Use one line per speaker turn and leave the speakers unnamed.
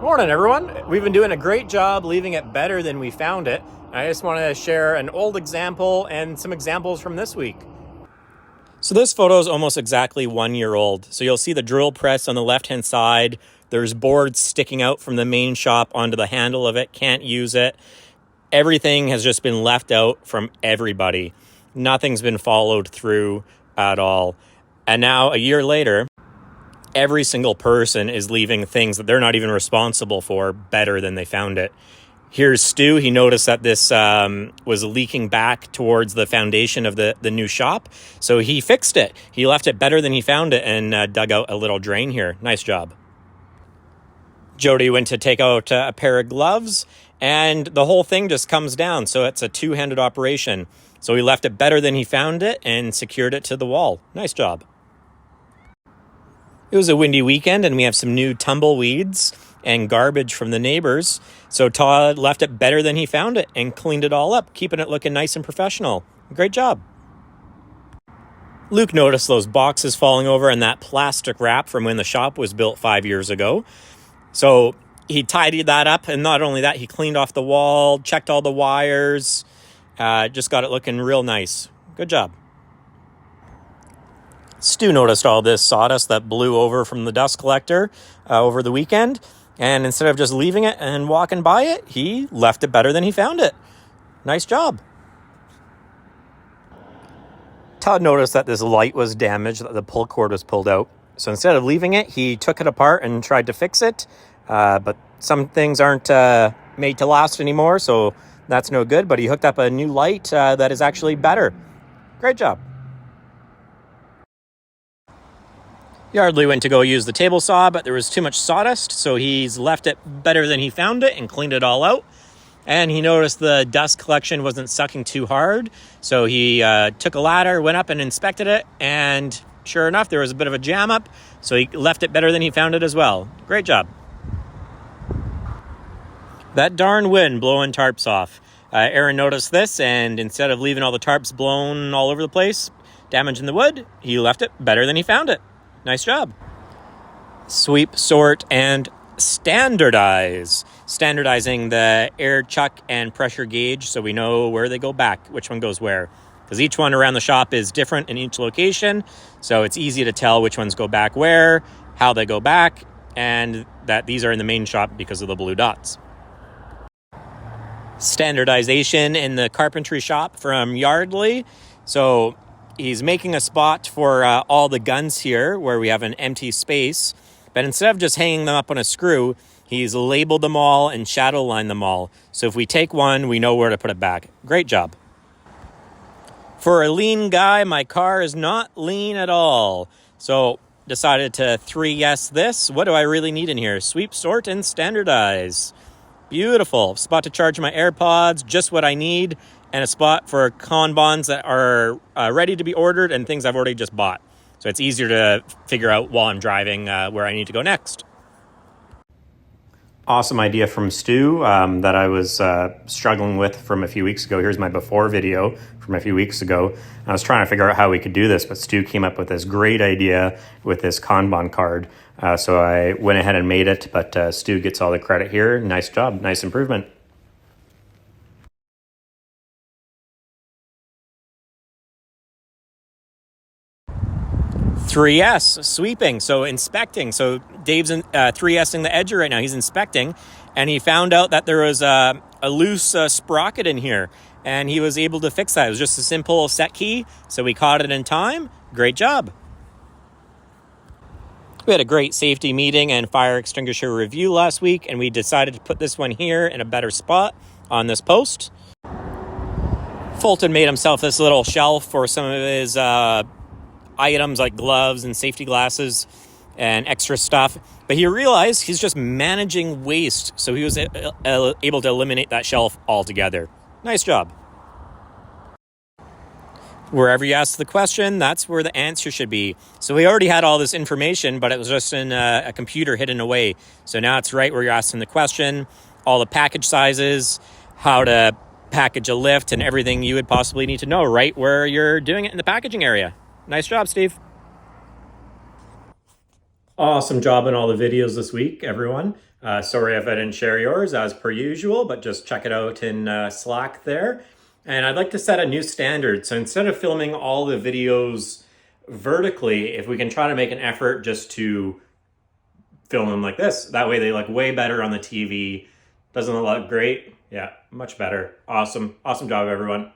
Morning, everyone. We've been doing a great job leaving it better than we found it. I just want to share an old example and some examples from this week. So this photo is almost exactly 1 year old. So you'll see the drill press on the left-hand side. There's boards sticking out from the main shop onto the handle of it. Can't use it. Everything has just been left out from everybody. Nothing's been followed through at all. And now, a year later, every single person is leaving things that they're not even responsible for better than they found it. Here's Stu. He noticed that this was leaking back towards the foundation of the new shop. So he fixed it. He left it better than he found it and dug out a little drain here. Nice job. Jody went to take out a pair of gloves and the whole thing just comes down. So it's a two-handed operation. So he left it better than he found it and secured it to the wall. Nice job. It was a windy weekend and we have some new tumbleweeds and garbage from the neighbors. So Todd left it better than he found it and cleaned it all up, keeping it looking nice and professional. Great job. Luke noticed those boxes falling over and that plastic wrap from when the shop was built 5 years ago. So he tidied that up, and not only that, he cleaned off the wall, checked all the wires, just got it looking real nice. Good job. Stu noticed all this sawdust that blew over from the dust collector over the weekend, and instead of just leaving it and walking by it, he left it better than he found it. Nice job. Todd noticed that this light was damaged, that the pull cord was pulled out. So instead of leaving it, he took it apart and tried to fix it. But some things aren't made to last anymore, so that's no good. But he hooked up a new light that is actually better. Great job. Yardley went to go use the table saw, but there was too much sawdust, so he's left it better than he found it and cleaned it all out. And he noticed the dust collection wasn't sucking too hard, so he took a ladder, went up and inspected it, and sure enough, there was a bit of a jam up, so he left it better than he found it as well. Great job. That darn wind blowing tarps off. Aaron noticed this, and instead of leaving all the tarps blown all over the place, damaging the wood, he left it better than he found it. Nice job. Sweep, sort, and standardize. Standardizing the air chuck and pressure gauge so we know where they go back, which one goes where. Because each one around the shop is different in each location, so it's easy to tell which ones go back where, how they go back, and that these are in the main shop because of the blue dots. Standardization in the carpentry shop from Yardley. So he's making a spot for all the guns here where we have an empty space. But instead of just hanging them up on a screw, he's labeled them all and shadow lined them all. So if we take one, we know where to put it back. Great job. For a lean guy, my car is not lean at all. So decided to 3S this. What do I really need in here? Sweep, sort, and standardize. Beautiful. Spot to charge my AirPods, just what I need, and a spot for Kanbans that are ready to be ordered and things I've already just bought. So it's easier to figure out while I'm driving where I need to go next. Awesome idea from Stu that I was struggling with from a few weeks ago. Here's my before video from a few weeks ago. I was trying to figure out how we could do this, but Stu came up with this great idea with this Kanban card. So I went ahead and made it, but Stu gets all the credit here. Nice job, nice improvement. Three S, sweeping, so inspecting. So Dave's 3S'ing the edger right now. He's inspecting, and he found out that there was a loose sprocket in here, and he was able to fix that. It was just a simple set key, so we caught it in time. Great job. We had a great safety meeting and fire extinguisher review last week, and we decided to put this one here in a better spot on this post. Fulton made himself this little shelf for some of his items like gloves and safety glasses and extra stuff, but he realized he's just managing waste, so he was able to eliminate that shelf altogether. Nice job. Wherever you ask the question, that's where the answer should be. So we already had all this information, but it was just in a computer hidden away. So now it's right where you're asking the question, all the package sizes, how to package a lift, and everything you would possibly need to know right where you're doing it in the packaging area. Nice job, Steve. Awesome job on all the videos this week, everyone. Sorry if I didn't share yours as per usual, but just check it out in Slack there. And I'd like to set a new standard. So instead of filming all the videos vertically, if we can try to make an effort just to film them like this, that way they look way better on the TV. Doesn't it look great? Yeah, much better. Awesome. Awesome job, everyone.